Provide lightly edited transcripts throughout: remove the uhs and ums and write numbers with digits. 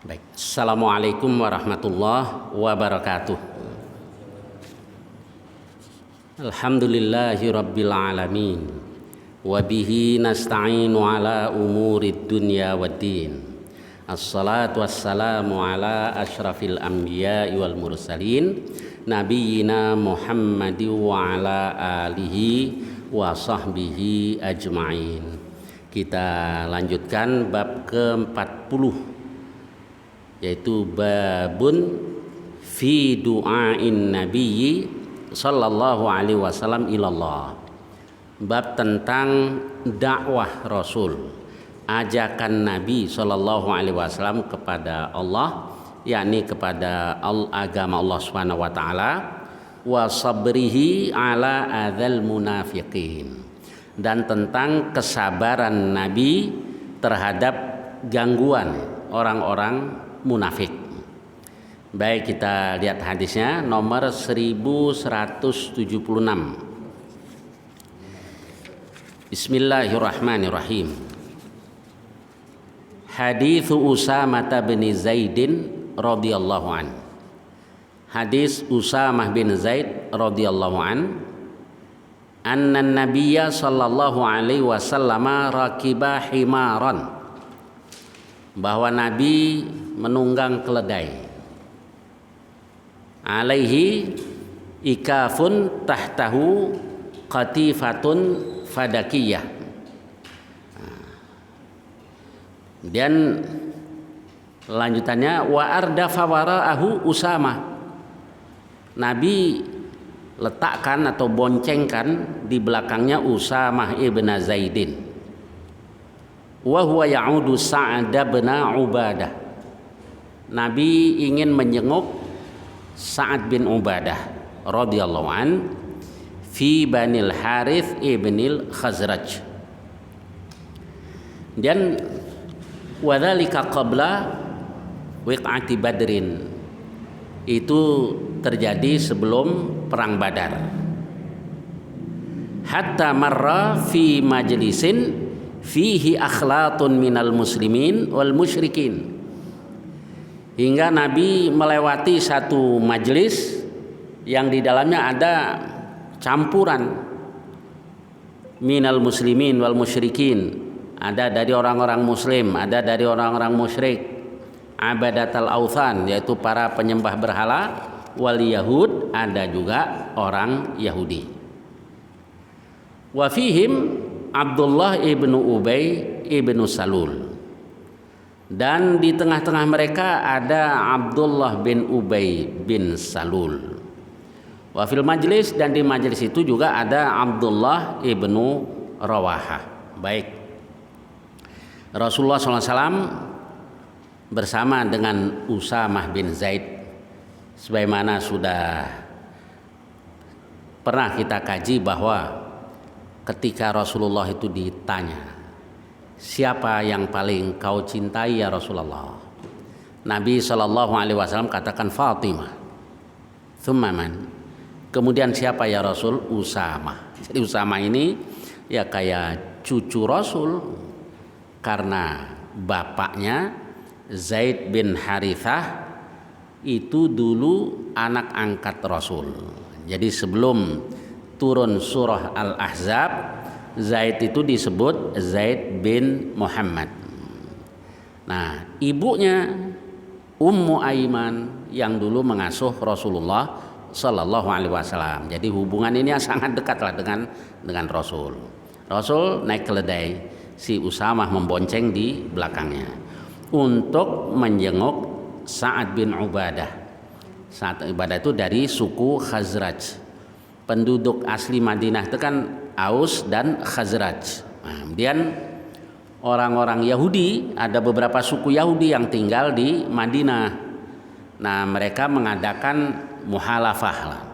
Baik. Assalamualaikum warahmatullahi wabarakatuh. Alhamdulillahi rabbil alamin. Wa bihi nasta'inu ala umurid dunya waddin. Assalatu wassalamu ala asyrafil anbiya'i wal mursalin nabiyyina Muhammadin wa ala alihi wa sahbihi ajma'in. Kita lanjutkan bab ke-40, yaitu babun fi du'ain nabiyyi sallallahu alaihi wasallam ilallah. Bab tentang dakwah Rasul, ajakan Nabi sallallahu alaihi wasallam kepada Allah, yakni kepada agama Allah Subhanahu wa taala, wa sabrihi ala adzal munafiqin, dan tentang kesabaran Nabi terhadap gangguan orang-orang munafik. Baik, kita lihat hadisnya nomor 1176. Bismillahirrahmanirrahim. Hadits Usamah bin Zaidin radhiyallahu an. Hadis Usamah bin Zaid radhiyallahu an, anna nabiyya sallallahu alaihi wasallam rakiba himaran, bahwa Nabi menunggang keledai, alaihi ikafun tahtahu qatifatun fadakiyah. Dan lanjutannya wa ardafa wara'ahu Usamah, Nabi letakkan atau boncengkan di belakangnya Usamah ibn Zaidin. Wa huwa ya'udu Sa'ad bin Ubadah, Nabi ingin menjenguk Sa'ad bin Ubadah radhiyallahu an fi Banil Harith ibnil Khazraj. Dan wadzalika qabla wiq'ati Badrin, itu terjadi sebelum perang Badar. Hatta marra fi majlisin fihi akhlatun minal muslimin wal musyrikin, hingga Nabi melewati satu majelis yang di dalamnya ada campuran minal muslimin wal musyrikin, ada dari orang-orang muslim, ada dari orang-orang musyrik, abadatal authan, yaitu para penyembah berhala, wal yahud, ada juga orang Yahudi. Wa fihim Abdullah ibnu Ubay ibnu Salul, dan di tengah-tengah mereka ada Abdullah bin Ubay bin Salul. Wa fil majlis, dan di majlis itu juga ada Abdullah ibnu Rawahah. Baik, Rasulullah SAW bersama dengan Usamah bin Zaid, sebagaimana sudah pernah kita kaji bahwa ketika Rasulullah itu ditanya, siapa yang paling kau cintai ya Rasulullah, Nabi Shallallahu Alaihi Wasallam katakan Fatimah. Tsumma man, kemudian siapa ya Rasul? Usamah. Jadi Usamah ini ya kayak cucu Rasul, karena bapaknya Zaid bin Harithah itu dulu anak angkat Rasul. Jadi sebelum turun surah Al-Ahzab, Zaid itu disebut Zaid bin Muhammad. Nah, ibunya Ummu Aiman yang dulu mengasuh Rasulullah Sallallahu Alaihi Wasallam. Jadi hubungan ini sangat dekat lah dengan Rasul. Rasul naik keledai, si Usamah membonceng di belakangnya untuk menjenguk Sa'ad bin Ubadah. Sa'ad bin Ubadah itu dari suku Khazraj. Penduduk asli Madinah itu kan Aus dan Khazraj. Nah, kemudian orang-orang Yahudi, ada beberapa suku Yahudi yang tinggal di Madinah. Nah, mereka mengadakan muhalafah lah,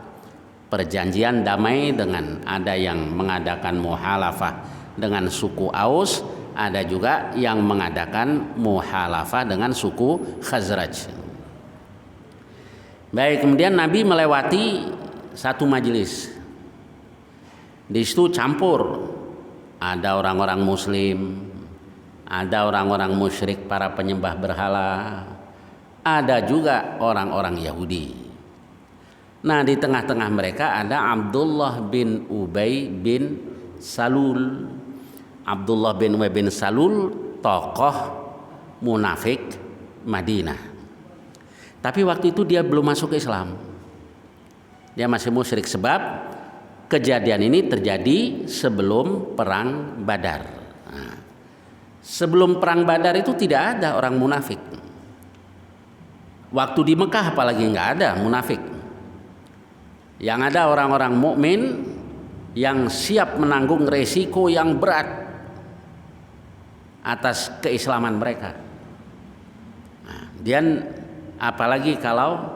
perjanjian damai, dengan ada yang mengadakan muhalafah dengan suku Aus, ada juga yang mengadakan muhalafah dengan suku Khazraj. Baik, kemudian Nabi melewati satu majelis. Di situ campur, ada orang-orang muslim, ada orang-orang musyrik, para penyembah berhala, ada juga orang-orang Yahudi. Nah, di tengah-tengah mereka ada Abdullah bin Ubay bin Salul. Abdullah bin Ubay bin Salul tokoh munafik Madinah. Tapi waktu itu dia belum masuk Islam. Dia masih musyrik sebab kejadian ini terjadi sebelum perang Badar. Nah, sebelum perang Badar itu tidak ada orang munafik. Waktu di Mekah apalagi nggak ada munafik. Yang ada orang-orang mukmin yang siap menanggung resiko yang berat atas keislaman mereka. Nah, dan apalagi kalau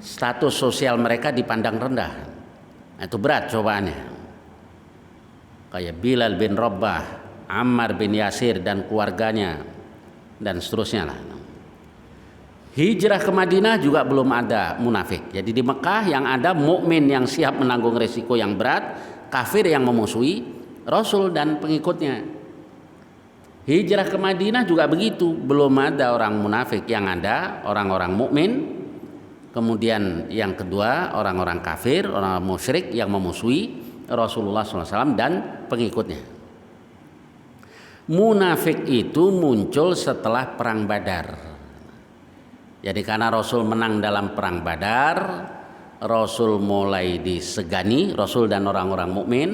status sosial mereka dipandang rendah, itu berat cobaannya. Kayak Bilal bin Rabah, Ammar bin Yasir dan keluarganya dan seterusnya lah. Hijrah ke Madinah juga belum ada munafik. Jadi di Mekah yang ada mukmin yang siap menanggung resiko yang berat, kafir yang memusuhi Rasul dan pengikutnya. Hijrah ke Madinah juga begitu, belum ada orang munafik, yang ada orang-orang mukmin. Kemudian yang kedua orang-orang kafir, orang musyrik yang memusuhi Rasulullah SAW dan pengikutnya. Munafik itu muncul setelah perang Badar. Jadi karena Rasul menang dalam perang Badar, Rasul mulai disegani, Rasul dan orang-orang mukmin.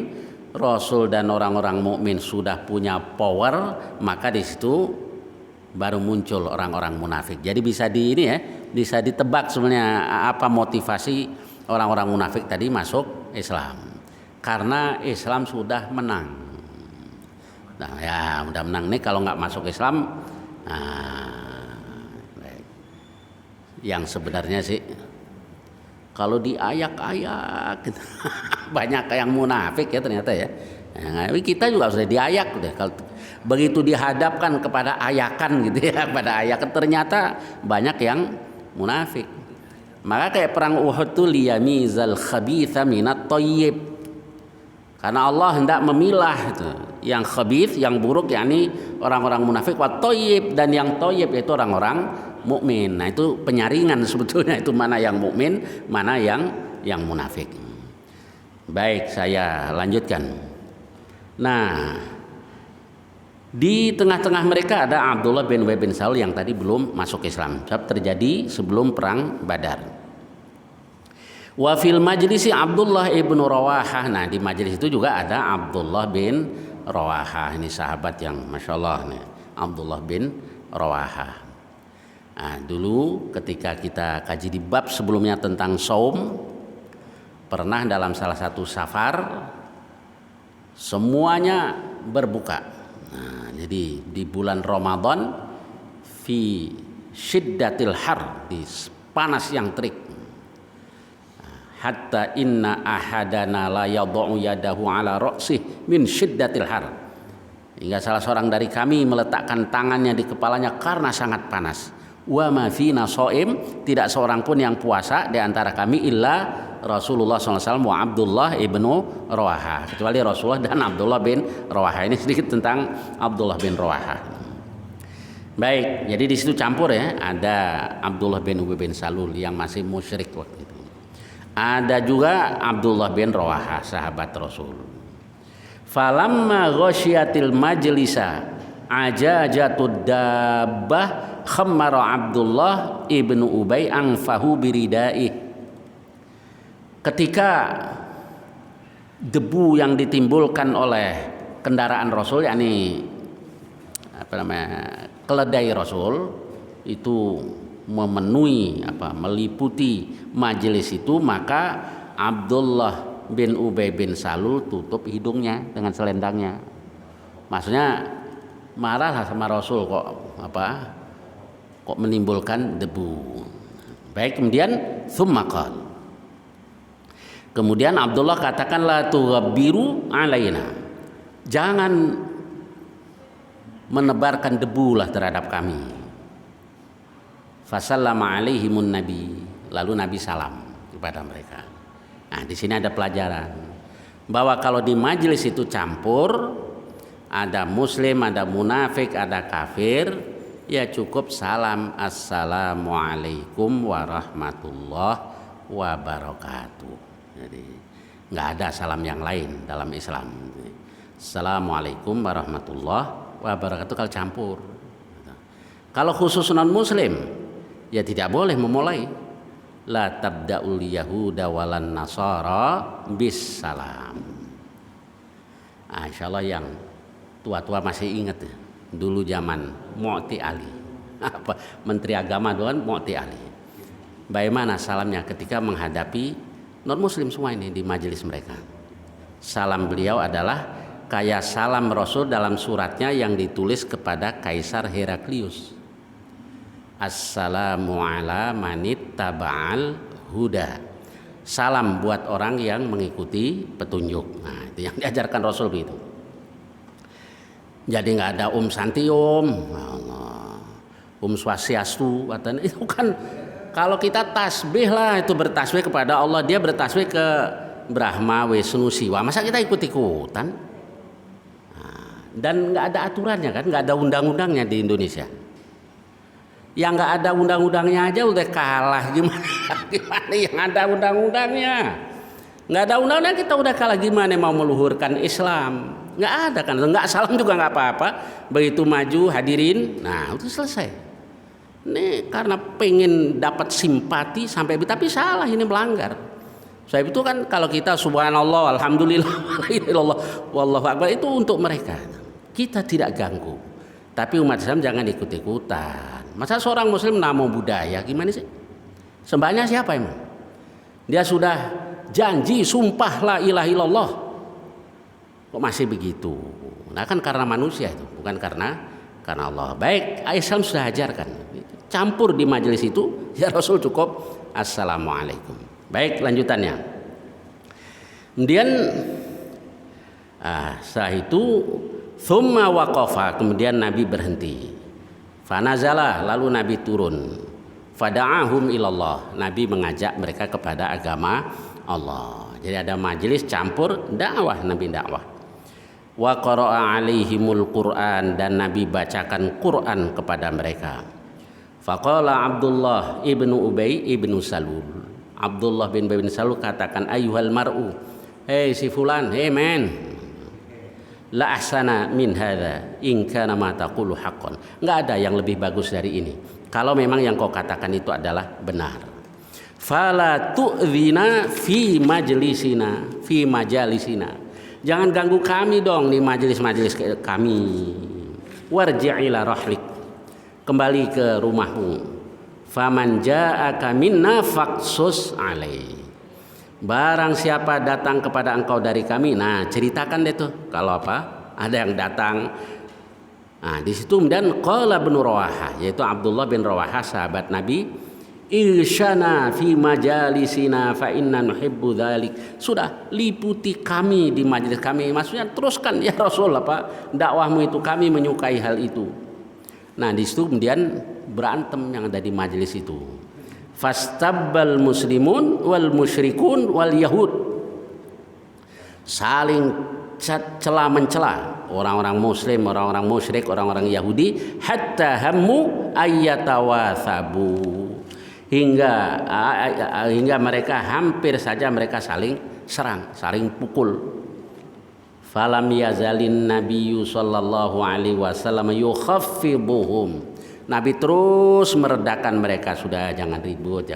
Rasul dan orang-orang mukmin sudah punya power, maka di situ baru muncul orang-orang munafik. Jadi bisa bisa ditebak sebenarnya apa motivasi orang-orang munafik tadi masuk Islam. Karena Islam sudah menang. Nah, ya udah menang nih, kalau nggak masuk Islam, yang sebenarnya sih kalau diayak-ayak gitu, banyak yang munafik ya ternyata ya. Nah, kita juga sudah diayak deh. Kalau begitu dihadapkan kepada ayakan gitu ya, pada ayakan ternyata banyak yang munafik. Maka kayak perang Uhud tuh liyamizal khabitha minat thayyib. Karena Allah hendak memilah itu yang khabith, yang buruk, yakni orang-orang munafik, wa thayyib, dan yang thayyib itu orang-orang mukmin. Nah, itu penyaringan sebetulnya, itu mana yang mukmin, mana yang munafik. Baik, saya lanjutkan. Nah, di tengah-tengah mereka ada Abdullah bin Ubay bin Salul yang tadi belum masuk Islam. Sebab terjadi sebelum perang Badar. Wa fil majlisi Abdullah ibnu Rawahah. Nah, di majelis itu juga ada Abdullah bin Rawahah. Ini sahabat yang masya Allah nih, Abdullah bin Rawahah. Nah, dulu ketika kita kaji di bab sebelumnya tentang saum, pernah dalam salah satu safar semuanya berbuka. Nah, jadi di bulan Ramadan fi syiddatil har, di panas yang terik. Hatta inna ahadana la yadau yadahu ala ra'sih min syiddatil har. Hingga salah seorang dari kami meletakkan tangannya di kepalanya karena sangat panas. Wa ma fina shaim, tidak seorang pun yang puasa di antara kami illa Rasulullah SAW wa Abdullah ibnu Rawahah, kecuali Rasulullah dan Abdullah bin Rawahah. Ini sedikit tentang Abdullah bin Rawahah. Baik, jadi di situ campur ya, ada Abdullah bin Ubay bin Salul yang masih musyrik waktu itu. Ada juga Abdullah bin Rawahah, sahabat Rasul. Falamma ghasyiatil majlisa ajajatud dabbah khammara Abdullah ibnu Ubay anfahu biridai. Ketika debu yang ditimbulkan oleh kendaraan Rasul, yakni keledai Rasul itu memenuhi meliputi majelis itu, maka Abdullah bin Ubay bin Salul tutup hidungnya dengan selendangnya. Maksudnya marah sama Rasul kok menimbulkan debu. Baik, kemudian tsumma qala, kemudian Abdullah katakan la tughabbiru alaina, jangan menebarkan debu lah terhadap kami. Fasallama alaihimun nabi, lalu Nabi salam kepada mereka. Nah, di sini ada pelajaran bahwa kalau di majelis itu campur, ada muslim, ada munafik, ada kafir, ya cukup salam assalamualaikum warahmatullahi wabarakatuh. Jadi nggak ada salam yang lain dalam Islam. Assalamualaikum warahmatullahi wabarakatuh kalau campur. Kalau khusus non muslim ya tidak boleh memulai la tabda'ul yahuda walan nasara bis salam. Insyaallah yang tua-tua masih ingat ya, dulu zaman Mu'ti Ali. Menteri Agama dulu kan Mu'ti Ali. Bagaimana salamnya ketika menghadapi non muslim semua ini di majelis mereka. Salam beliau adalah kayak salam Rasul dalam suratnya yang ditulis kepada Kaisar Heraklius. Assalamu ala manit taba'al huda. Salam buat orang yang mengikuti petunjuk. Nah, itu yang diajarkan Rasul begitu. Jadi nggak ada Santium, Swastiastu, itu kan kalau kita tasbih lah itu bertasbih kepada Allah, dia bertasbih ke Brahma, Wisnu, Siwa. Masa kita ikut-ikutan? Nah, dan nggak ada aturannya kan, nggak ada undang-undangnya di Indonesia. Yang nggak ada undang-undangnya aja udah kalah gimana? Gimana yang ada undang-undangnya? Nggak ada undang-undang kita udah kalah gimana mau meluhurkan Islam? Nggak ada kan? Nggak salam juga nggak apa-apa. Begitu maju hadirin, nah itu selesai. Ini karena pengen dapat simpati sampai tapi salah ini melanggar. Saya itu kan kalau kita subhanallah, alhamdulillah, wallahu akbar itu untuk mereka. Kita tidak ganggu. Tapi umat Islam jangan ikut-ikutan. Masa seorang muslim namo budaya gimana sih? Sembahnya siapa emang? Dia sudah janji sumpah la ilaha illallah. Kok masih begitu? Nah kan karena manusia itu, bukan karena Allah. Baik, Islam sudah ajarkan. Campur di majelis itu, ya Rasul cukup assalamualaikum. Baik, lanjutannya. Kemudian setelah itu thumma waqafa, kemudian Nabi berhenti. Fanazala, lalu Nabi turun. Fada'ahum ilallah, Nabi mengajak mereka kepada agama Allah. Jadi ada majelis campur dakwah, Nabi dakwah. Wa qara'a alaihimul Qur'an, dan Nabi bacakan Quran kepada mereka. Faqala Abdullah ibnu Ubay ibnu Salul. Abdullah bin Ubay bin Salul katakan, ayyuhal mar'u, hei si fulan, hei men, la ahsana min hadza in kana ma taqulu haqqan. Enggak ada yang lebih bagus dari ini kalau memang yang kau katakan itu adalah benar. Fala tu'dzina fi majalisina. Jangan ganggu kami dong di majelis-majelis kami. Warji' ila rahlik. Kembali ke rumahmu. Faman ja'aka minna faqsus alaihi. Barang siapa datang kepada engkau dari kami, nah ceritakan deh tuh kalau apa ada yang datang. Nah di situ kemudian qala bin Rawahah, yaitu Abdullah bin Rawahah sahabat Nabi, irsyana fi majalisina fa inna nuhibbu dzalik. Sudah liputi kami di majelis kami, maksudnya teruskan ya Rasul apa dakwahmu itu, kami menyukai hal itu. Nah di situ kemudian berantem yang ada di majelis itu. Fastabbal muslimun wal musyrikun wal yahud, saling celah mencela orang-orang muslim, orang-orang musyrik, orang-orang Yahudi, hatta hammu ayyatawatsabu, hingga mereka hampir saja mereka saling serang, saling pukul. Falam yazalin nabiyyu sallallahu alaihi wasallam yukhaffiduhum. Nabi terus meredakan mereka, sudah jangan ribut.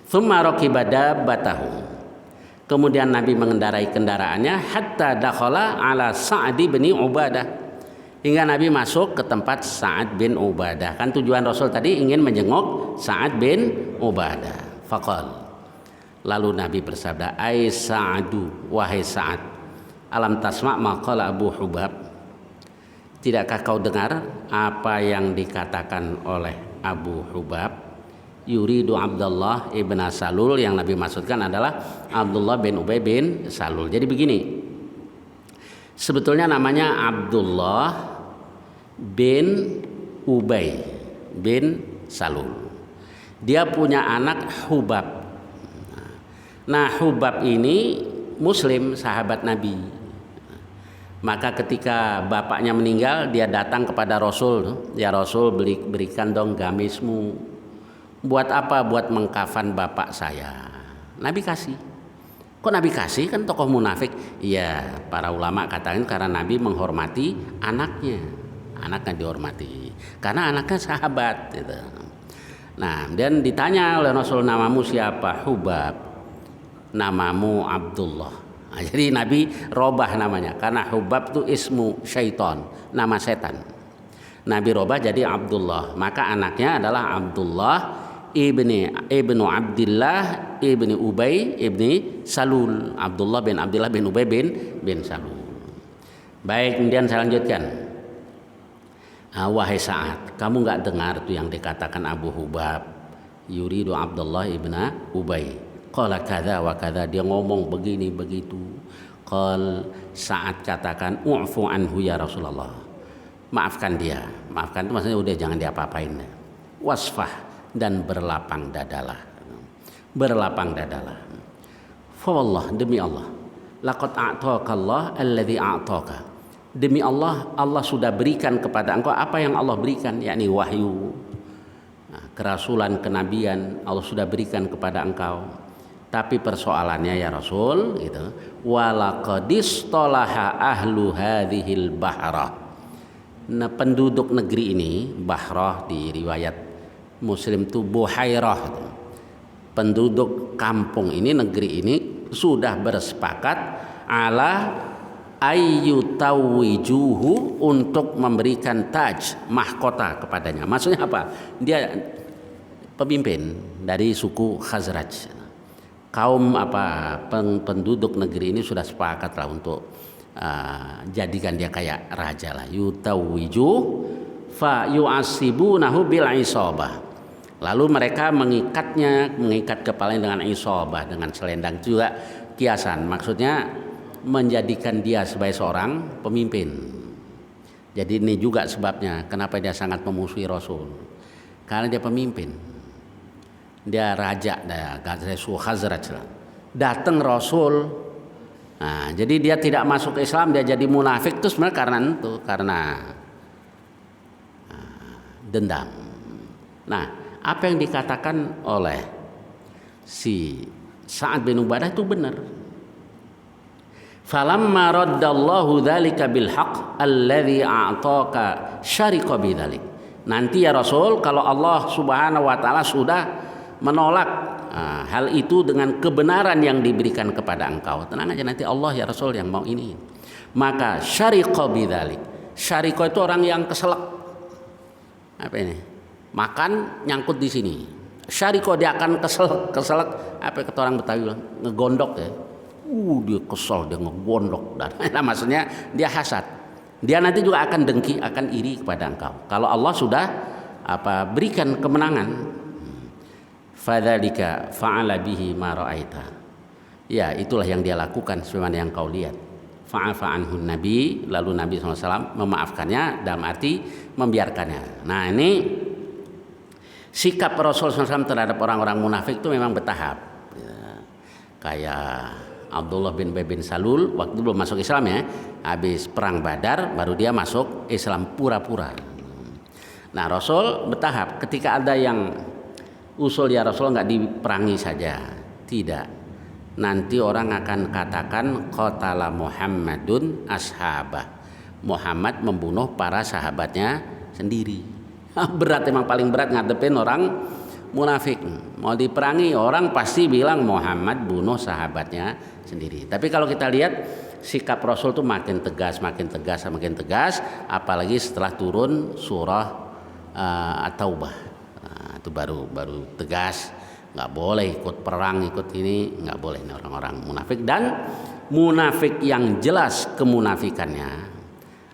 Tsumma raqiba dabbatahu. Kemudian Nabi mengendarai kendaraannya hatta dakhala ala Sa'd bin Ubadah. Hingga Nabi masuk ke tempat Sa'ad bin Ubadah. Kan tujuan Rasul tadi ingin menjenguk Sa'ad bin Ubadah. Faqal. Lalu Nabi bersabda, "Ai Sa'adu, wahai Sa'ad, alam tasma' ma qala Abu Hubab? Tidakkah kau dengar apa yang dikatakan oleh Abu Hubab? Yuridu Abdullah ibn Salul." Yang Nabi maksudkan adalah Abdullah bin Ubay bin Salul. Jadi begini, sebetulnya namanya Abdullah bin Ubay bin Salul. Dia punya anak Hubab. Nah Hubab ini Muslim, sahabat Nabi. Maka ketika bapaknya meninggal, dia datang kepada Rasul, ya Rasul berikan dong gamismu. Buat apa? Buat mengkafan bapak saya. Nabi kasih. Kok Nabi kasih? Kan tokoh munafik. Iya, para ulama katakan karena Nabi menghormati anaknya. Anaknya dihormati. Karena anaknya sahabat gitu. Nah, dan ditanya oleh Rasul, namamu siapa? Hubab. Namamu Abdullah. Nah, jadi Nabi robah namanya karena Hubab itu ismu syaiton, nama setan. Nabi robah jadi Abdullah. Maka anaknya adalah Abdullah ibnu Abdillah ibni Ubay ibni Salul. Abdullah bin Ubay bin Salul. Baik, kemudian saya lanjutkan. Wahai Sa'ad, kamu nggak dengar tuh yang dikatakan Abu Hubab yuridu Abdullah ibna Ubay. Qala kadza wa kadza, dia ngomong begini begitu. Saat katakan u'fu anhu ya Rasulullah, maafkan dia. Maafkan itu maksudnya udah jangan diapa-apain. Wasfah, dan berlapang dadalah. Berlapang dadalah. Fa wallah, demi Allah, laqad a'taka Allah alladhi a'taka. Demi Allah, Allah sudah berikan kepada engkau apa yang Allah berikan, yakni wahyu, kerasulan, kenabian Allah sudah berikan kepada engkau. Tapi persoalannya ya Rasul gitu, walaqadistolaha ahlu hadhil bahrah. Nah, penduduk negeri ini, bahrah di riwayat Muslim itu buhairah. Penduduk kampung ini, negeri ini sudah bersepakat ala ayyutawijuhu, untuk memberikan taj, mahkota kepadanya. Maksudnya apa? Dia pemimpin dari suku Khazraj. Kaum penduduk negeri ini sudah sepakat lah untuk jadikan dia kayak raja lah. Yutawiju fa yu'asibunahu bil isabah. Lalu mereka mengikat kepalanya dengan isabah, dengan selendang. Juga kiasan, maksudnya menjadikan dia sebagai seorang pemimpin. Jadi ini juga sebabnya kenapa dia sangat memusuhi Rasul, karena dia pemimpin. Dia raja, Khazraj. Datang Rasul, nah, jadi dia tidak masuk Islam, dia jadi munafik itu sebenarnya karena dendam. Nah, apa yang dikatakan oleh si Sa'ad bin Ubadah itu benar. Falamma raddallahu dzalika bil haqq alladzi a'taka syariqa bidzalik. Nanti ya Rasul, kalau Allah Subhanahu wa taala sudah menolak hal itu dengan kebenaran yang diberikan kepada engkau, tenang aja, nanti Allah ya Rasul yang mau ini. Maka syariqa bidzalik. Syariqa itu orang yang keselak. Apa ini? Makan nyangkut di sini. Syariqa dia akan keselak apa kata orang Betawi bilang, ngegondok ya. Dia kesel, dia ngegondok. Nah, maksudnya dia hasad. Dia nanti juga akan dengki, akan iri kepada engkau. Kalau Allah sudah berikan kemenangan. Fadzalika fa'ala bihi ma ra'aita. Ya, itulah yang dia lakukan sebagaimana yang kau lihat. Fa'afa anhu Nabi, lalu Nabi SAW memaafkannya dalam arti membiarkannya. Nah, ini sikap Rasulullah SAW terhadap orang-orang munafik itu memang bertahap. Ya, kayak Abdullah bin Ubay bin Salul waktu belum masuk Islam ya, habis perang Badar baru dia masuk Islam pura-pura. Nah, Rasul bertahap. Ketika ada yang usul ya Rasul nggak diperangi saja, tidak. Nanti orang akan katakan qatala Muhammadun ashabah. Muhammad membunuh para sahabatnya sendiri. Berat, emang paling berat ngadepin orang munafik. Mau diperangi orang pasti bilang Muhammad bunuh sahabatnya sendiri. Tapi kalau kita lihat sikap Rasul tuh makin tegas, apalagi setelah turun surah At-Taubah. Itu baru tegas, nggak boleh ikut perang, ikut ini nggak boleh. Ini orang-orang munafik, dan munafik yang jelas kemunafikannya,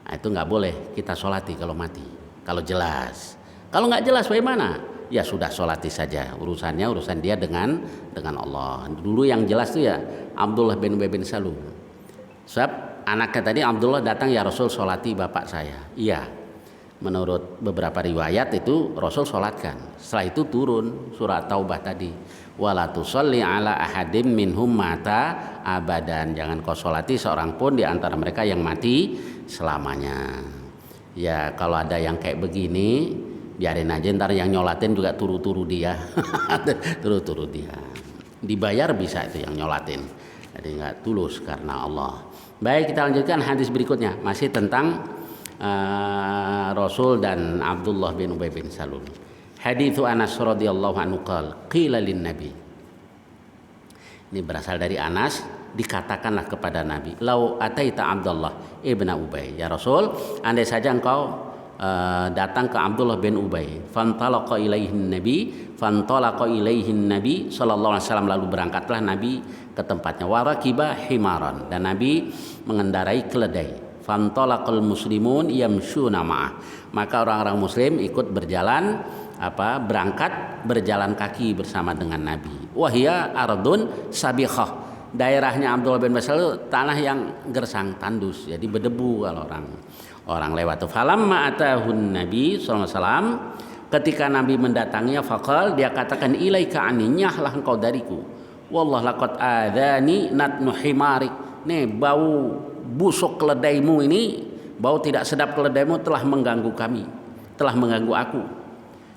itu nggak boleh kita sholati kalau mati. Kalau jelas, kalau nggak jelas bagaimana? Ya sudah sholati saja, urusan dia dengan Allah. Dulu yang jelas tuh ya Abdullah bin Ubay bin Salul. Sebab anaknya tadi Abdullah datang, ya Rasul sholati bapak saya. Iya. menurut beberapa riwayat itu Rasul sholatkan. Setelah itu turun surat Taubah tadi, wala tusalli ala ahadim minhum mata abadan, jangan kau sholati seorang pun di antara mereka yang mati selamanya. Ya kalau ada yang kayak begini biarin aja, ntar yang nyolatin juga turu-turu dia. Turu-turu dia, dibayar bisa itu yang nyolatin, jadi nggak tulus karena Allah. Baik, kita lanjutkan hadis berikutnya, masih tentang Rasul dan Abdullah bin Ubay bin Salul. Haditsu Anas radhiyallahu anhu qila lin Nabi. Ini berasal dari Anas, dikatakanlah kepada Nabi, lau ataita Abdullah ibn Ubay, ya Rasul, andai saja engkau datang ke Abdullah bin Ubay, fantalaqa ilaihin nabi sallallahu alaihi wasallam, lalu berangkatlah Nabi ke tempatnya, warakiba himaran, dan Nabi mengendarai keledai, fantalaqal muslimun yamshuna ma'ah, maka orang-orang muslim ikut berjalan berangkat berjalan kaki bersama dengan Nabi. Wahia ardun sabikhah, daerahnya Abdullah bin Mas'ud tanah yang gersang tandus, jadi berdebu kalau orang lewat. Falamma atahun Nabi sallallahu alaihi wasallam, ketika Nabi mendatanginya, faqal, dia katakan, ilaika anni, nyahlah engkau dariku, wallah laqad adani natnu himarik, nih bau busuk keledaimu ini, bau tidak sedap keledaimu telah mengganggu kami, telah mengganggu aku.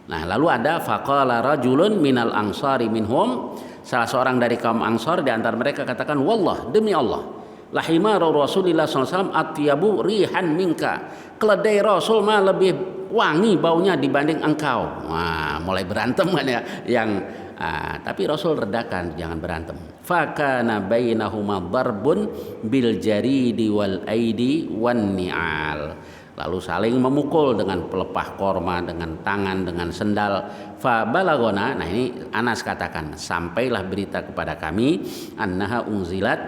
Nah lalu ada faqala rajulun minal ansari minhum, salah seorang dari kaum Ansar di antara mereka katakan, wallah, demi Allah, lahimaru Rasulillah SAW atyabu rihan minka, keledai Rasul mah lebih wangi baunya dibanding engkau. Wah, mulai berantem kan ya, tapi Rasul redakan, jangan berantem. Fakana bainahuma darbun bil jaridi wal aidi wan ni'al, lalu saling memukul dengan pelepah korma, dengan tangan, dengan sendal. Fa balagona, nah ini Anas katakan, sampailah berita kepada kami, annaha unzilat,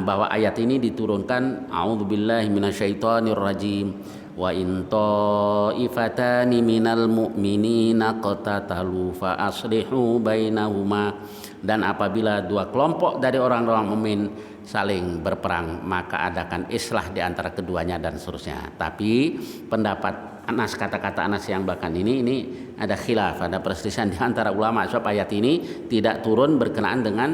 bahwa ayat ini diturunkan, a'udzubillahi minasyaitonirrajim, wa in ta'ifatani minal mu'minina qatatalu fa aslihu bainahuma, dan apabila dua kelompok dari orang-orang mukmin saling berperang, maka adakan islah di antara keduanya, dan seterusnya. Tapi pendapat Anas, kata-kata Anas yang bahkan ini ada khilaf, ada perselisihan di antara ulama, sebab ayat ini tidak turun berkenaan dengan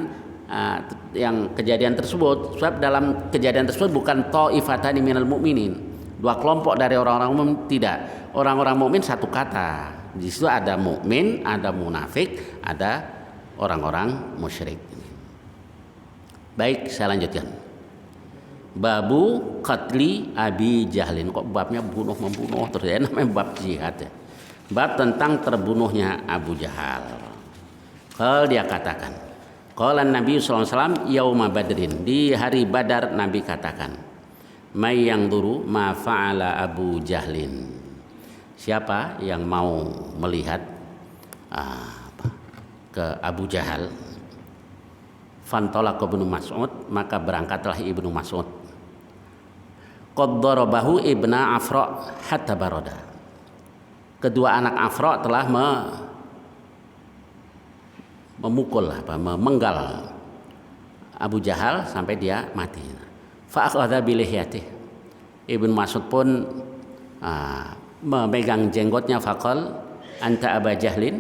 yang kejadian tersebut. Sebab dalam kejadian tersebut bukan ta'ifatani minal mu'minin, dua kelompok dari orang-orang mukmin, tidak. Orang-orang mukmin satu kata. Di situ ada mukmin, ada munafik, ada orang-orang musyrik. Baik, saya lanjutkan. Babu qatli Abi Jahlin. Kok babnya bunuh-membunuh terus ya, namanya bab jihad ya. Bab tentang terbunuhnya Abu Jahal. Kalau dia katakan, qala Nabi sallallahu alaihi wasallam yauma Badrin, di hari Badar Nabi katakan, may yang duru ma fa'ala Abu Jahlin, siapa yang mau melihat ke Abu Jahal, fantalaqa ibnu Mas'ud, maka berangkatlah Ibnu Mas'ud, qad darabahu ibna Afra hatta barada, kedua anak Afra telah memukul, memenggal Abu Jahal sampai dia mati. Fa akhadha bi lihyatihi, Ibnu Mas'ud pun memegang jenggotnya, faqal anta Abu Jahlin,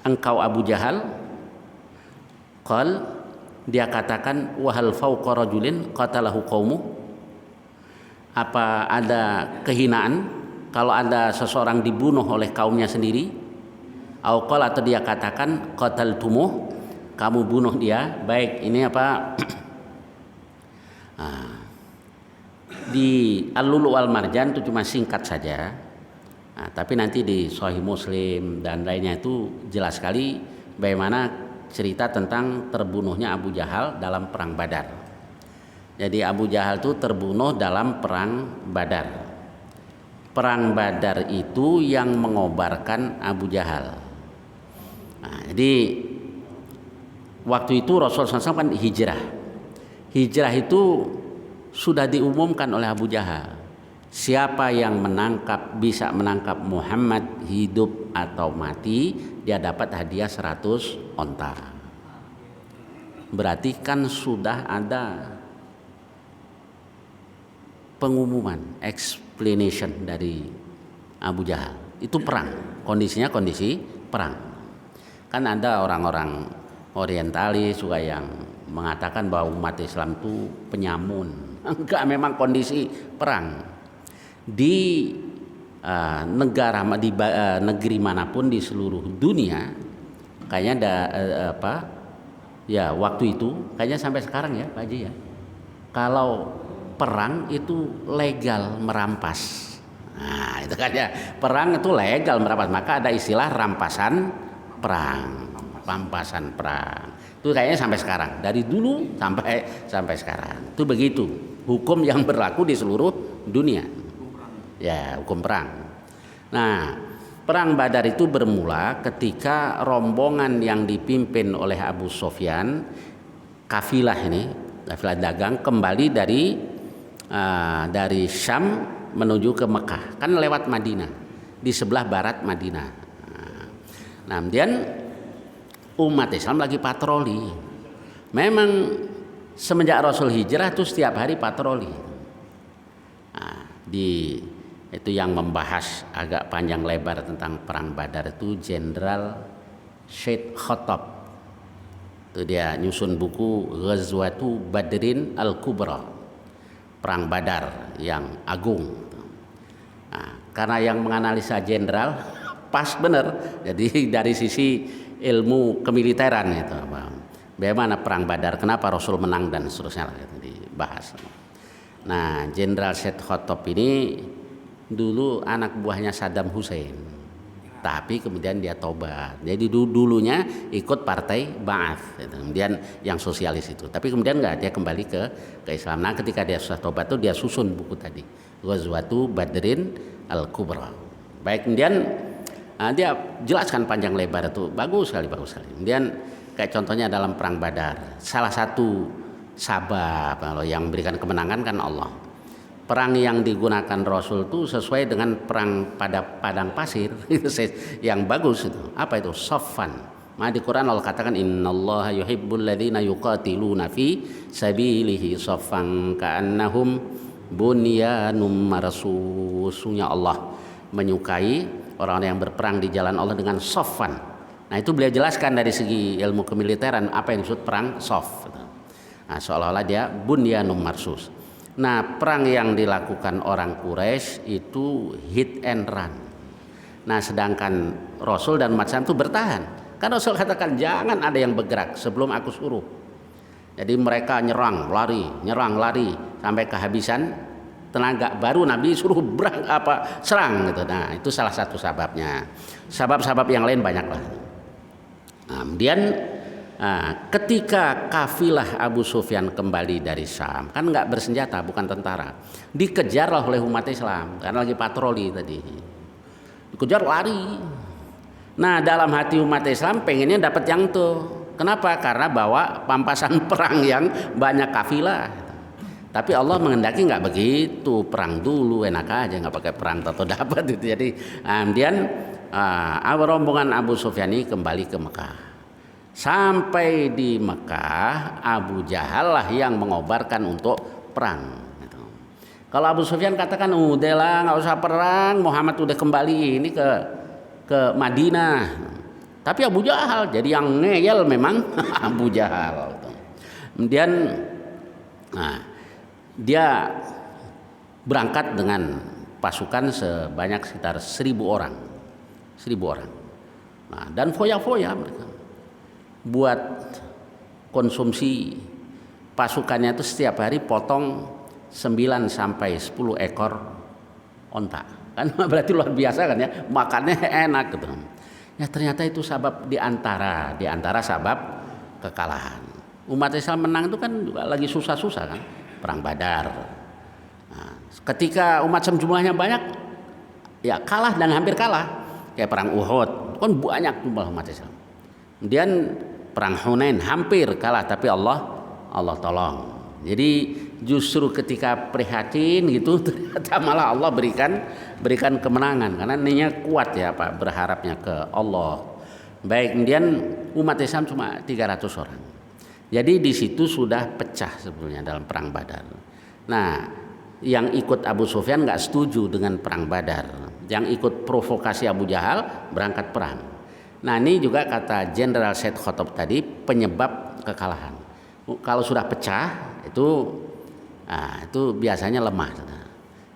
engkau Abu Jahal. Qal, dia katakan, wahal fauqa rajulin qatalahu qaumu, apa ada kehinaan kalau ada seseorang dibunuh oleh kaumnya sendiri? Au qala, atau dia katakan, qataltumuh, kamu bunuh dia. Baik, ini apa? Di Al-Lulu' wal Marjan itu cuma singkat saja. Tapi nanti di Sahih Muslim dan lainnya itu jelas sekali bagaimana cerita tentang terbunuhnya Abu Jahal dalam perang Badar. Jadi Abu Jahal itu terbunuh dalam perang Badar. Perang Badar itu yang mengobarkan Abu Jahal. Jadi waktu itu Rasulullah SAW kan hijrah. Hijrah itu sudah diumumkan oleh Abu Jahal. Siapa yang bisa menangkap Muhammad hidup atau mati, dia dapat hadiah 100 onta. Berarti kan sudah ada pengumuman, explanation dari Abu Jahal. Itu perang, kondisinya kondisi perang. Kan ada orang-orang orientalis juga yang mengatakan bahwa umat Islam itu penyamun. Enggak, memang kondisi perang. Di negara di negeri manapun di seluruh dunia kayaknya ada ya waktu itu kayaknya sampai sekarang ya Pak Haji ya, kalau perang itu legal merampas. Nah itu kan ya, perang itu legal merampas, maka ada istilah rampasan perang, rampasan perang. Itu kayaknya sampai sekarang, dari dulu sampai sekarang itu begitu hukum yang berlaku di seluruh dunia ya, hukum perang. Nah, perang Badar itu bermula ketika rombongan yang dipimpin oleh Abu Sufyan, kafilah dagang kembali dari Syam menuju ke Mekah, kan lewat Madinah, di sebelah barat Madinah. Nah, kemudian umat Islam lagi patroli. Memang semenjak Rasul hijrah tuh setiap hari patroli. Nah, itu yang membahas agak panjang lebar tentang perang Badar itu Jenderal Syed Khattab. Itu dia nyusun buku Ghazwatu Badrin Al-Kubra, perang Badar yang agung. Nah, karena yang menganalisa jenderal pas bener, jadi dari sisi ilmu kemiliteran itu bagaimana perang Badar, kenapa Rasul menang dan seterusnya gitu, dibahas. Nah, Jenderal Syed Khattab ini dulu anak buahnya Saddam Hussein, tapi kemudian dia tobat. Jadi dulunya ikut partai Ba'ath, kemudian yang sosialis itu, tapi kemudian dia kembali ke Islam. Nah, ketika dia sudah tobat tuh dia susun buku tadi Ghazwatu Badrin Al-Kubra. Baik, kemudian dia jelaskan panjang lebar itu bagus sekali. Kemudian kayak contohnya dalam perang Badar, salah satu sabab yang memberikan kemenangan kan Allah. Perang yang digunakan Rasul itu sesuai dengan perang pada padang pasir yang bagus itu. Apa itu? Saffan. Nah, di Quran Allah katakan innallaha yuhibbul ladzina yuqatiluna fi sabilihi saffan ka'annahum bunyanum marsus. Sesungguhnya Allah menyukai orang-orang yang berperang di jalan Allah dengan saffan. Nah, itu beliau jelaskan dari segi ilmu kemiliteran apa yang disebut perang saff. Nah, seolah-olah dia bunyanum marsus. Nah, perang yang dilakukan orang Quraisy itu hit and run. Nah, sedangkan Rasul dan umat Islam itu bertahan. Kan Rasul katakan jangan ada yang bergerak sebelum aku suruh. Jadi mereka nyerang, lari sampai kehabisan tenaga, baru Nabi suruh serang gitu. Nah, itu salah satu sebabnya. Sebab-sebab yang lain banyak lah. Nah, kemudian ketika kafilah Abu Sufyan kembali dari Syam, kan nggak bersenjata, bukan tentara, dikejarlah oleh umat Islam karena lagi patroli tadi, dikejar lari. Nah, dalam hati umat Islam pengennya dapat yang tuh. Kenapa? Karena bawa pampasan perang yang banyak kafilah. Tapi Allah menghendaki nggak begitu, perang dulu enak aja, nggak pakai perang atau dapat itu. Jadi kemudian rombongan Abu Sufyan ini kembali ke Mekah. Sampai di Mekah, Abu Jahal lah yang mengobarkan untuk perang. Gitu. Kalau Abu Sufyan katakan, udahlah nggak usah perang, Muhammad udah kembali ini ke Madinah. Tapi Abu Jahal jadi yang ngeyel memang Abu Jahal. Gitu. Kemudian, dia berangkat dengan pasukan sebanyak sekitar 1.000 orang. Nah, dan foya-foya mereka buat konsumsi pasukannya itu setiap hari potong 9 sampai 10 ekor onta. Kan berarti luar biasa kan ya, makannya enak gitu. Ya ternyata itu sebab di antara sebab kekalahan. Umat Islam menang itu kan juga lagi susah-susah kan, perang Badar. Nah, ketika umat Islam jumlahnya banyak, ya kalah dan hampir kalah. Kayak perang Uhud, kan banyak jumlah umat Islam. Kemudian perang Hunain hampir kalah, tapi Allah tolong. Jadi justru ketika prihatin gitu, ternyata malah Allah berikan kemenangan karena niatnya kuat ya Pak, berharapnya ke Allah. Baik, kemudian umat Islam cuma 300 orang. Jadi di situ sudah pecah sebetulnya dalam perang Badar. Nah, yang ikut Abu Sufyan nggak setuju dengan perang Badar. yang ikut provokasi Abu Jahal berangkat perang. Nah ini juga kata Jenderal Said Khattab tadi penyebab kekalahan. Kalau sudah pecah itu biasanya lemah.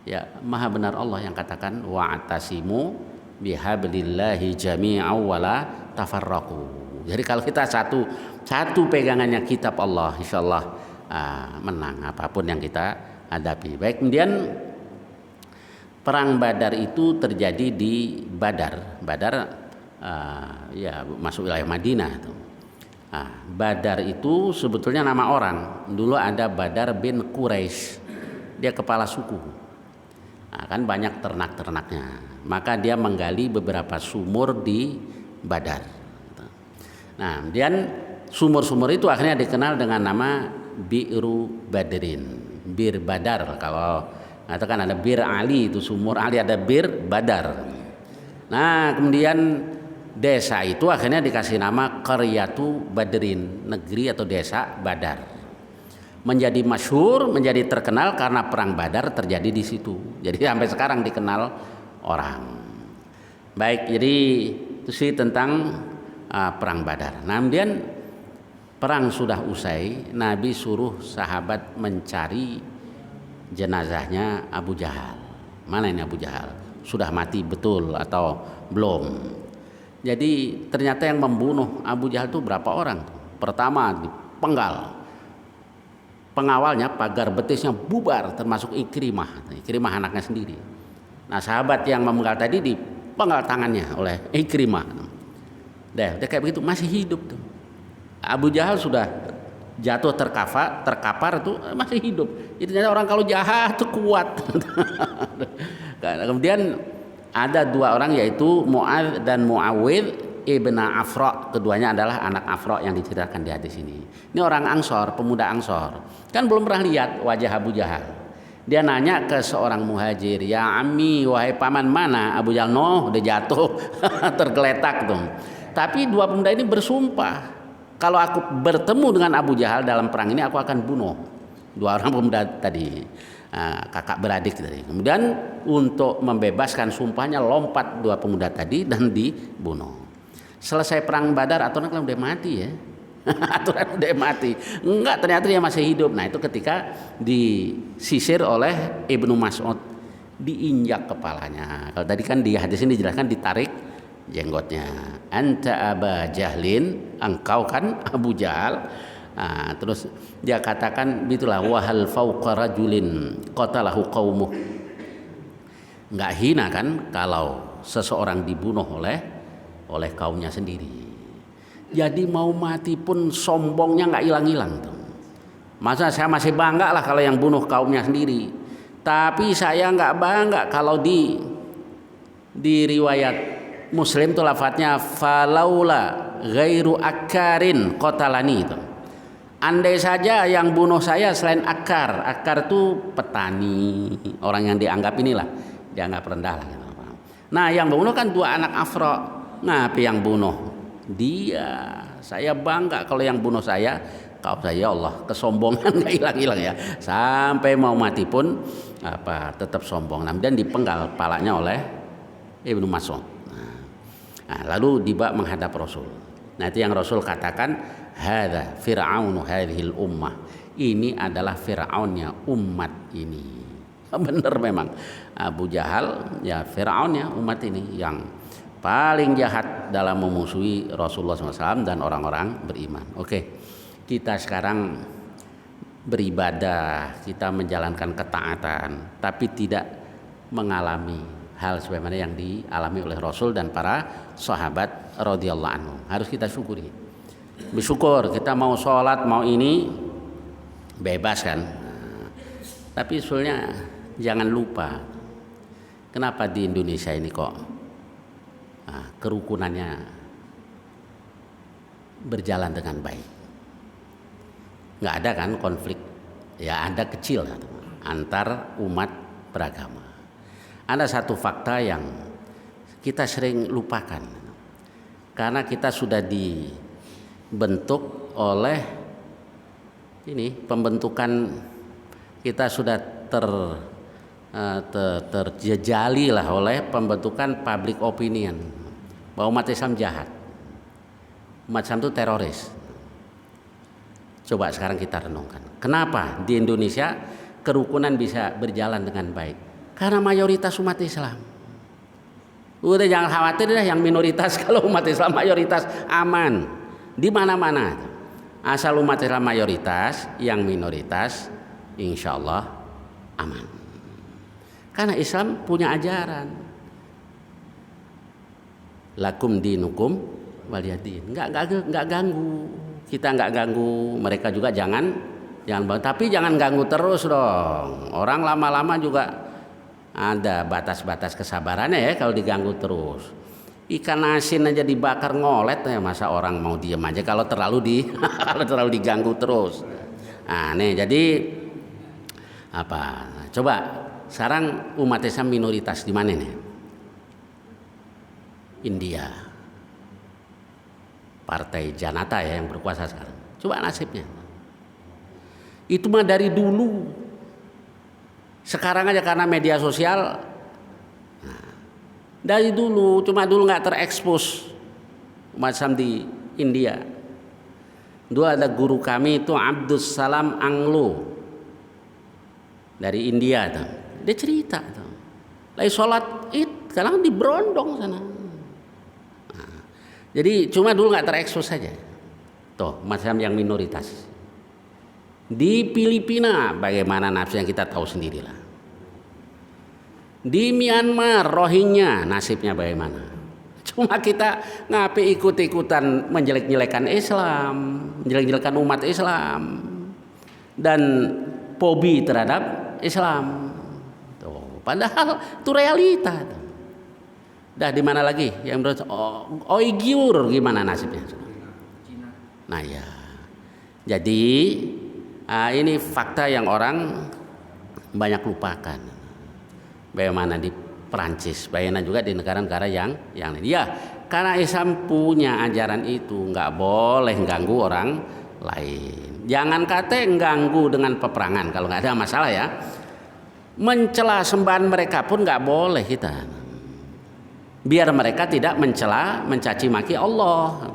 Ya maha benar Allah yang katakan wa'tasimu bihablillahi jami'an wala tafarraqu. Jadi kalau kita satu pegangannya kitab Allah, insyaallah menang apapun yang kita hadapi. Baik, kemudian perang Badar itu terjadi di Badar. Ya masuk wilayah Madinah tuh. Badar itu sebetulnya nama orang. Dulu ada Badar bin Quraisy. Dia kepala suku. Kan banyak ternak-ternaknya. Maka dia menggali beberapa sumur di Badar. Nah, kemudian sumur-sumur itu akhirnya dikenal dengan nama Bi'ru Badrin. Bir Badar. Kalau katakan ada Bir Ali, itu sumur Ali, ada Bir Badar. Nah, kemudian desa itu akhirnya dikasih nama Qaryatu Badrin, negeri atau desa Badar. Menjadi masyhur, menjadi terkenal karena perang Badar terjadi di situ. Jadi sampai sekarang dikenal orang. Baik, jadi itu sih tentang perang Badar. Nah, kemudian perang sudah usai, Nabi suruh sahabat mencari jenazahnya Abu Jahal. Mana ini Abu Jahal? Sudah mati betul atau belum? Jadi ternyata yang membunuh Abu Jahal itu berapa orang? Pertama dipenggal, pengawalnya pagar betisnya bubar, termasuk Ikrimah anaknya sendiri. Nah sahabat yang memenggal tadi dipenggal tangannya oleh Ikrimah. Dia kayak begitu masih hidup tuh. Abu Jahal sudah jatuh terkapar itu masih hidup. Jadi ternyata orang kalau jahat itu kuat. Kemudian ada dua orang yaitu Mu'adz dan Mu'awidh ibn Afra. Keduanya adalah anak Afra yang diceritakan di hadis ini. Ini orang Ansor, pemuda Ansor. Kan belum pernah lihat wajah Abu Jahal. Dia nanya ke seorang muhajir, "Ya ammi, wahai paman, mana Abu Jahal?" "No, udah jatuh." Tergeletak tuh. Tapi dua pemuda ini bersumpah, "Kalau aku bertemu dengan Abu Jahal dalam perang ini aku akan bunuh." Dua orang pemuda tadi. Kakak beradik tadi. Kemudian untuk membebaskan sumpahnya lompat dua pemuda tadi dan dibunuh. Selesai perang Badar aturan kan udah mati ya. Aturan udah mati. Enggak, ternyata dia masih hidup. Nah, itu ketika disisir oleh Ibnu Mas'ud, diinjak kepalanya. Kalau tadi kan di hadis ini dijelaskan ditarik jenggotnya. Anta Aba Jahlin, engkau kan Abu Jahal. Terus dia katakan itulah wahal fauqa rajulin qatalahu qaumuh. Enggak hina kan kalau seseorang dibunuh oleh kaumnya sendiri. Jadi mau mati pun sombongnya enggak hilang-hilang tuh. Masa saya masih bangga lah kalau yang bunuh kaumnya sendiri. Tapi saya enggak bangga kalau di riwayat Muslim tuh lafadznya falaula ghairu akarin qatalani itu. Andai saja yang bunuh saya selain akar itu petani, orang yang dianggap rendah lah. Nah yang bunuh kan dua anak Afra, ngapain yang bunuh dia? Saya bangga kalau yang bunuh saya, kau saya Allah kesombongan nggak hilang-hilang ya, sampai mau mati pun tetap sombong. Dan dipenggal palanya oleh Ibnu Mas'ud. Nah, lalu dibawa menghadap Rasul. Nah itu yang Rasul katakan. Hadza fir'aunu hadhil ummah. Ini adalah Fir'aunnya umat ini. Benar memang. Abu Jahal ya Fir'aunnya umat ini yang paling jahat dalam memusuhi Rasulullah SAW dan orang-orang beriman. Oke, kita sekarang beribadah, kita menjalankan ketaatan, tapi tidak mengalami hal sebagaimana yang dialami oleh Rasul dan para sahabat radhiyallahu anhum. Harus kita syukuri. Bersyukur kita mau sholat mau ini bebas kan. Tapi sebetulnya jangan lupa kenapa di Indonesia ini kok kerukunannya berjalan dengan baik. Nggak ada kan konflik, ya ada kecil antar umat beragama. Ada satu fakta yang kita sering lupakan karena kita sudah dibentuk oleh ini pembentukan kita sudah terjejali lah oleh pembentukan public opinion bahwa umat Islam jahat, umat Islam itu teroris. Coba sekarang kita renungkan, kenapa di Indonesia kerukunan bisa berjalan dengan baik? Karena mayoritas umat Islam. Udah jangan khawatir deh yang minoritas, kalau umat Islam mayoritas aman di mana-mana. Asal umat Islam mayoritas, yang minoritas insya Allah aman. Karena Islam punya ajaran lakum dinukum waliyadin, nggak ganggu, kita nggak ganggu, mereka juga jangan tapi jangan ganggu terus dong. Orang lama-lama juga ada batas-batas kesabarannya ya kalau diganggu terus. Ikan asin aja dibakar ngolet ya, masa orang mau diem aja kalau terlalu kalau terlalu diganggu terus. Nah, nih jadi apa? Coba sekarang umat Islam minoritas di mana nih? India. Partai Janata ya yang berkuasa sekarang. Coba nasibnya. Itu mah dari dulu. Sekarang aja karena media sosial, nah, dari dulu, cuma dulu nggak terekspos umat Islam di India. Dulu ada guru kami itu Abdus Salam Anglo dari India tuh. Dia cerita tuh, lagi sholat id, sekarang di Brondong sana. Nah, jadi cuma dulu nggak terekspos saja. Tuh umat Islam yang minoritas. Di Filipina bagaimana nasibnya kita tahu sendirilah. Di Myanmar Rohingya nasibnya bagaimana? Cuma kita ngapain ikut-ikutan menjelek-jelekan Islam, menjelek-jelekan umat Islam dan fobi terhadap Islam. Tuh, padahal itu realita. Dah di mana lagi? Yang menurut Uighur gimana nasibnya? Nah ya, jadi ini fakta yang orang banyak lupakan. Bagaimana di Perancis, bagaimana juga di negara-negara yang lain. Ya, karena Islam punya ajaran itu, nggak boleh ganggu orang lain. Jangan kata ganggu dengan peperangan kalau nggak ada masalah ya. Mencela sembahan mereka pun nggak boleh kita. Biar mereka tidak mencela, mencaci maki Allah.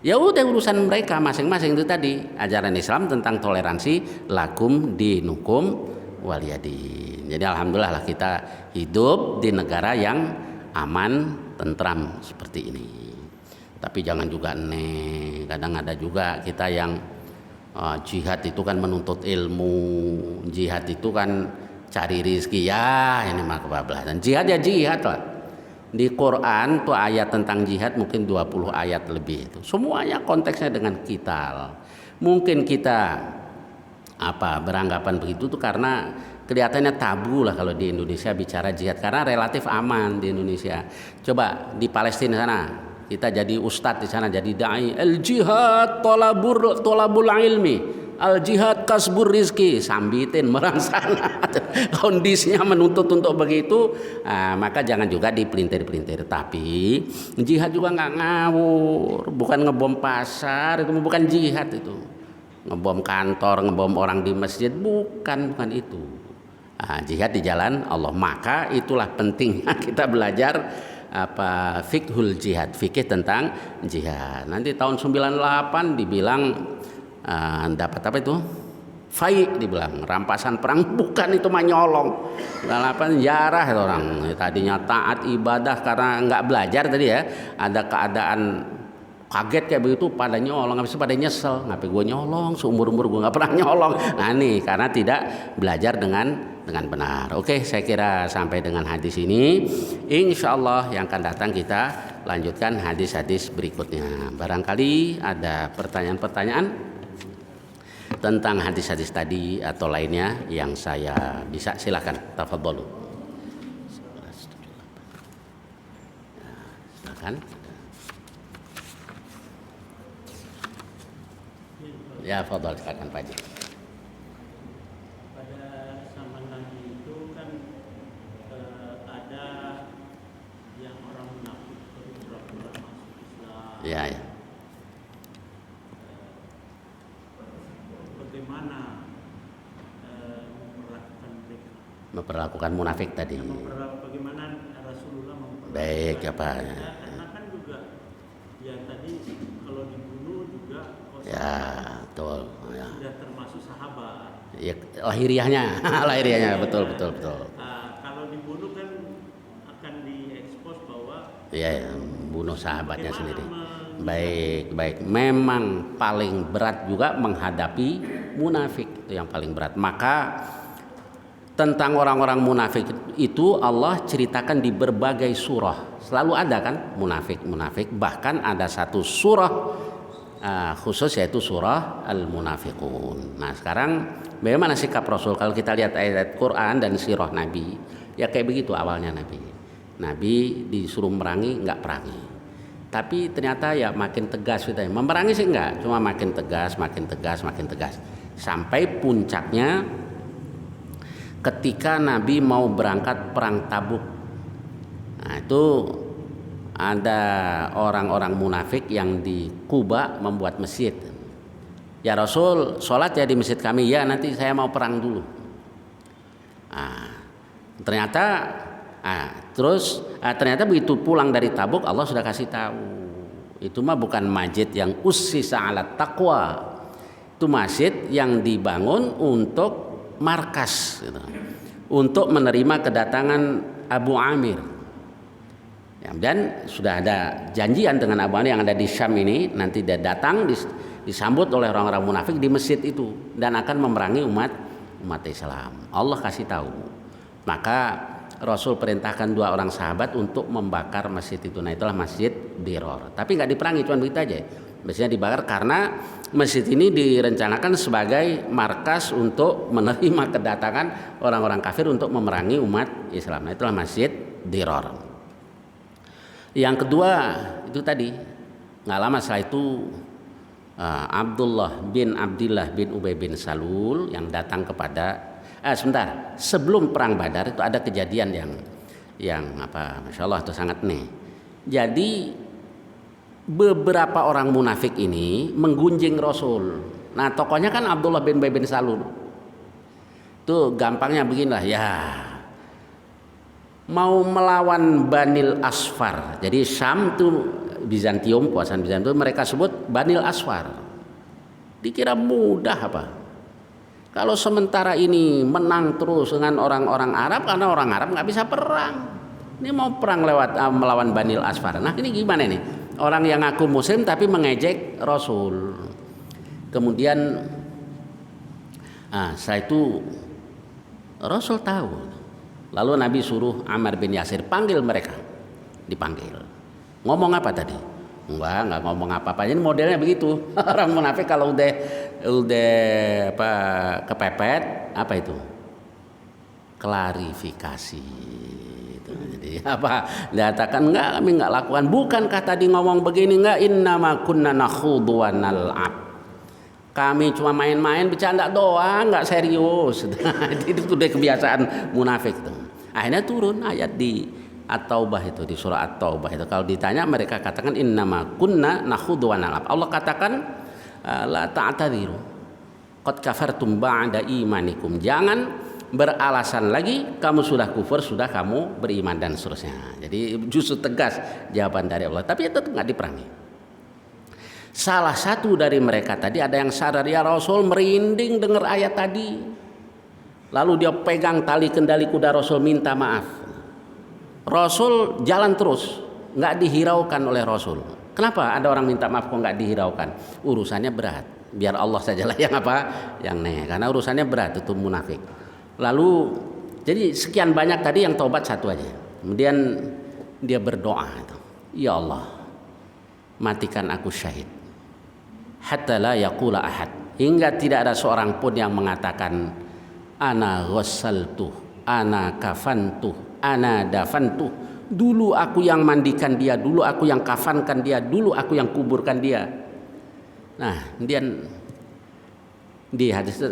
Ya udah urusan mereka masing-masing. Itu tadi ajaran Islam tentang toleransi, lakum dinukum waliyadin. Jadi alhamdulillah lah kita hidup di negara yang aman, tentram seperti ini. Tapi jangan juga kadang ada juga kita yang jihad itu kan menuntut ilmu, jihad itu kan cari rizki, ya ini mah kebablasan. Jihad ya jihad lah. Di Quran tuh ayat tentang jihad mungkin 20 ayat lebih itu. Semuanya konteksnya dengan qital. Mungkin kita beranggapan begitu tuh karena kelihatannya tabu lah kalau di Indonesia bicara jihad, karena relatif aman di Indonesia. Coba di Palestina sana kita jadi ustadz di sana, jadi dai, al jihad tolabul ilmi, al jihad kasbur rizki, sambitin merang sana. Kondisinya menuntut untuk begitu, maka jangan juga dipelintir-pelintir. Tapi jihad juga nggak ngawur, bukan ngebom pasar, itu bukan jihad, itu ngebom kantor, ngebom orang di masjid, bukan itu. Jihad di jalan Allah. Maka itulah pentingnya kita belajar fiqhul jihad, fikih tentang jihad. Nanti tahun 98 dibilang dapat apa itu? Fai, dibilang rampasan perang, bukan, itu mah nyolong. 98 jarah orang tadinya taat ibadah karena nggak belajar tadi ya, ada keadaan kaget kayak begitu pada nyolong, habis itu pada nyesel, ngapain gue nyolong, seumur-umur gue nggak pernah nyolong. Nah nih karena tidak belajar dengan benar. Oke, saya kira sampai dengan hadis ini. Insya Allah yang akan datang kita lanjutkan hadis-hadis berikutnya. Barangkali ada pertanyaan-pertanyaan tentang hadis-hadis tadi atau lainnya yang saya bisa, silakan, tafadholu. Silakan. Ya, fadhol, silakan Pak Haji. Pada zaman Nabi itu kan ada yang orang munafik pura-pura masuk Islam. Ya, ya. Bagaimana memperlakukan mereka? memperlakukan munafik tadi. Bagaimana Rasulullah memperlakukan. Baik apa? Karena kan juga yang tadi kalau dibunuh juga Ya, betul. Ya. sudah termasuk sahabat. Ya, lahiriahnya, lahiriahnya betul. Kalau dibunuh kan akan diekspos bahwa Ya, bunuh sahabatnya sendiri. Baik. Memang paling berat juga menghadapi munafik, itu yang paling berat. Maka tentang orang-orang munafik itu Allah ceritakan di berbagai surah. Selalu ada kan munafik. Bahkan ada satu surah khusus yaitu surah Al-Munafiqun. Nah, sekarang bagaimana sikap Rasul kalau kita lihat ayat Quran dan sirah Nabi? Ya kayak begitu awalnya Nabi disuruh merangi nggak perangi. Tapi ternyata ya makin tegas kita. Memerangi sih enggak, cuma makin tegas. Sampai puncaknya ketika Nabi mau berangkat perang Tabuk. Nah, itu ada orang-orang munafik yang di Kuba membuat masjid. Ya Rasul, sholat ya di masjid kami. Ya nanti saya mau perang dulu. Ternyata begitu pulang dari Tabuk Allah sudah kasih tahu. Itu mah bukan masjid yang ussisa ala taqwa. Itu masjid yang dibangun untuk markas gitu. Untuk menerima kedatangan Abu Amir. Dan sudah ada janjian dengan Abu Amir yang ada di Syam ini, nanti dia datang disambut oleh orang-orang munafik di masjid itu dan akan memerangi umat Islam. Allah kasih tahu. Maka Rasul perintahkan 2 orang sahabat untuk membakar masjid itu. Nah, itulah Masjid Diror. Tapi nggak diperangi, cuma begitu aja. Masjidnya dibakar karena masjid ini direncanakan sebagai markas untuk menerima kedatangan orang-orang kafir untuk memerangi umat Islam. Nah, itulah Masjid Diror. Yang kedua itu tadi, nggak lama setelah itu Abdullah bin Ubay bin Salul yang datang kepada sebelum perang Badar itu ada kejadian yang Masya Allah itu sangat nih. Jadi beberapa orang munafik ini menggunjing Rasul. Nah, tokohnya kan Abdullah bin Ubay bin Salul. Tuh gampangnya beginilah ya. Mau melawan Banil Asfar. Jadi Syam itu Bizantium, kuasaan Bizantium mereka sebut Banil Asfar. Dikira mudah apa? Kalau sementara ini menang terus dengan orang-orang Arab, karena orang Arab nggak bisa perang. Ini mau perang lewat melawan Banil Asfar. Nah, ini gimana nih? Orang yang ngaku Muslim tapi mengejek Rasul. Kemudian, setelah itu Rasul tahu. Lalu Nabi suruh Ammar bin Yasir panggil mereka. Dipanggil. Ngomong apa tadi? Enggak ngomong apa-apa. Ini modelnya begitu. Orang munafik kalau udah kepepet apa itu? Klarifikasi. Itu. Jadi dikatakan enggak, kami enggak lakukan. Bukankah tadi ngomong begini enggak? Innama kunna nakhudu wa nal'ab. Kami cuma main-main bercanda doang, nggak serius. Itu udah kebiasaan munafik tuh. Akhirnya turun ayat di At-Taubah itu, di surah At-Taubah itu. Kalau ditanya mereka katakan innama kunna nakhudhu wa nal'ab. Allah katakan la ta'tadiru. Qad kafartum ba'da imanikum. Jangan beralasan lagi kamu sudah kufur, sudah kamu beriman dan seterusnya. Jadi justru tegas jawaban dari Allah. Tapi itu nggak diperangi. Salah satu dari mereka tadi ada yang sadar, ya Rasul merinding dengar ayat tadi. Lalu dia pegang tali kendali kuda Rasul minta maaf. Rasul jalan terus, nggak dihiraukan oleh Rasul. Kenapa ada orang minta maaf kok nggak dihiraukan? Urusannya berat. Biar Allah sajalah yang karena urusannya berat itu munafik. Lalu jadi sekian banyak tadi yang taubat satu aja. Kemudian dia berdoa, ya Allah matikan aku syahid. Hatta la yaqula ahad, hingga tidak ada seorang pun yang mengatakan ana ghassaltu, ana kafantu, ana dafantu. Dulu aku yang mandikan dia, dulu aku yang kafankan dia, dulu aku yang kuburkan dia. Nah, kemudian di hadis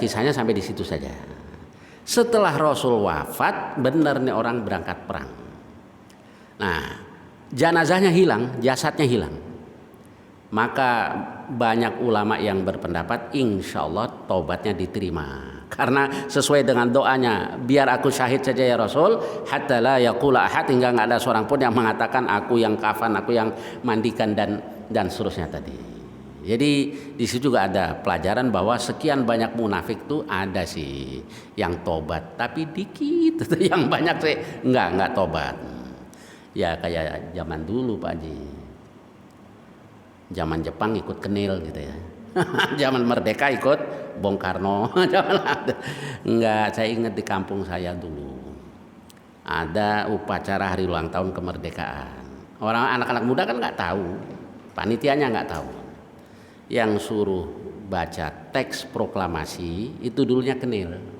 kisahnya sampai di situ saja. Setelah Rasul wafat, benar nih orang berangkat perang. Nah, jenazahnya hilang, jasadnya hilang. Maka banyak ulama yang berpendapat insya Allah taubatnya diterima karena sesuai dengan doanya, biar aku syahid saja ya Rasul, hatta la yaqula ahad, hingga nggak ada seorang pun yang mengatakan aku yang kafan, aku yang mandikan dan seterusnya tadi. Jadi di situ juga ada pelajaran bahwa sekian banyak munafik tuh ada sih yang tobat, tapi dikit yang banyak sih nggak tobat. Ya kayak zaman dulu Pak Haji, zaman Jepang ikut Kenil gitu ya. Zaman merdeka ikut Bung Karno. Enggak, saya ingat di kampung saya dulu ada upacara hari ulang tahun kemerdekaan. Orang anak-anak muda kan nggak tahu, panitianya nggak tahu. Yang suruh baca teks proklamasi itu dulunya Kenil.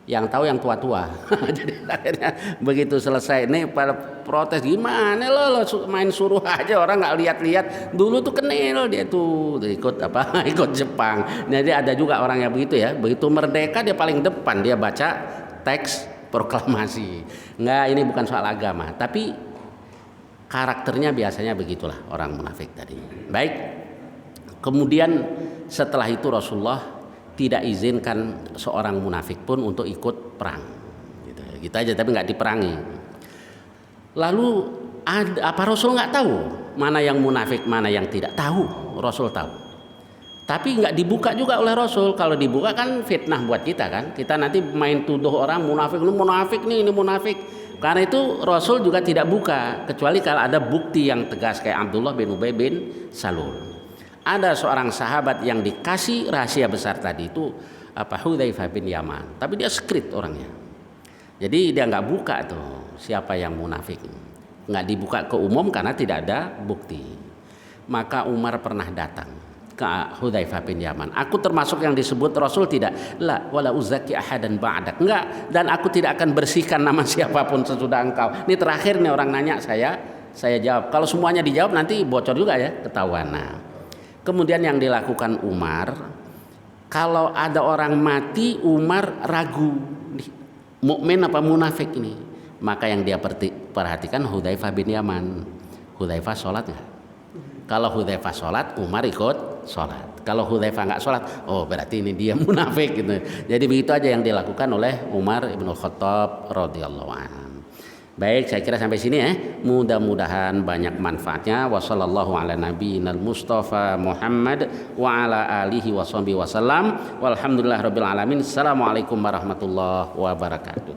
Yang tahu yang tua-tua. Jadi akhirnya begitu selesai nih pada protes, gimana lo main suruh aja, orang nggak lihat-lihat. Dulu tuh Kenil dia tuh ikut apa ikut Jepang. Jadi ada juga orang yang begitu ya, begitu merdeka dia paling depan, dia baca teks proklamasi. Nggak, ini bukan soal agama, tapi karakternya biasanya begitulah orang munafik tadi. Baik, kemudian setelah itu Rasulullah tidak izinkan seorang munafik pun untuk ikut perang, gitu aja, tapi nggak diperangi. Lalu apa Rasul nggak tahu mana yang munafik mana yang tidak? Tahu, Rasul tahu. Tapi nggak dibuka juga oleh Rasul. Kalau dibuka kan fitnah buat kita kan. Kita nanti main tuduh orang munafik, ini munafik. Karena itu Rasul juga tidak buka kecuali kalau ada bukti yang tegas kayak Abdullah bin Ubay bin Salul. Ada seorang sahabat yang dikasih rahasia besar tadi itu Hudzaifah bin Yaman, tapi dia sekret orangnya. Jadi dia nggak buka tuh siapa yang munafik, nggak dibuka ke umum karena tidak ada bukti. Maka Umar pernah datang ke Hudzaifah bin Yaman. Aku termasuk yang disebut Rasul tidak, la wala uzaki ahadan ba'dak, enggak, dan aku tidak akan bersihkan nama siapapun sesudah engkau. Ini terakhir nih orang nanya, saya jawab. Kalau semuanya dijawab nanti bocor juga ya, ketahuan. Nah, kemudian yang dilakukan Umar, kalau ada orang mati Umar ragu mukmin apa munafik ini, maka yang dia perhatikan Hudzaifah bin Yaman. Hudzaifah sholat nggak? Kalau Hudzaifah sholat, Umar ikut sholat. Kalau Hudzaifah nggak sholat, oh berarti ini dia munafik gitu. Jadi begitu aja yang dilakukan oleh Umar ibn Khattab radhiyallahu anhu. Baik, saya kira sampai sini ya. Mudah-mudahan banyak manfaatnya. Wassallallahu ala nabiyina Mustafa Muhammad wa ala alihi washabihi wasallam. Walhamdulillahirabbil alamin. Assalamualaikum warahmatullahi wabarakatuh.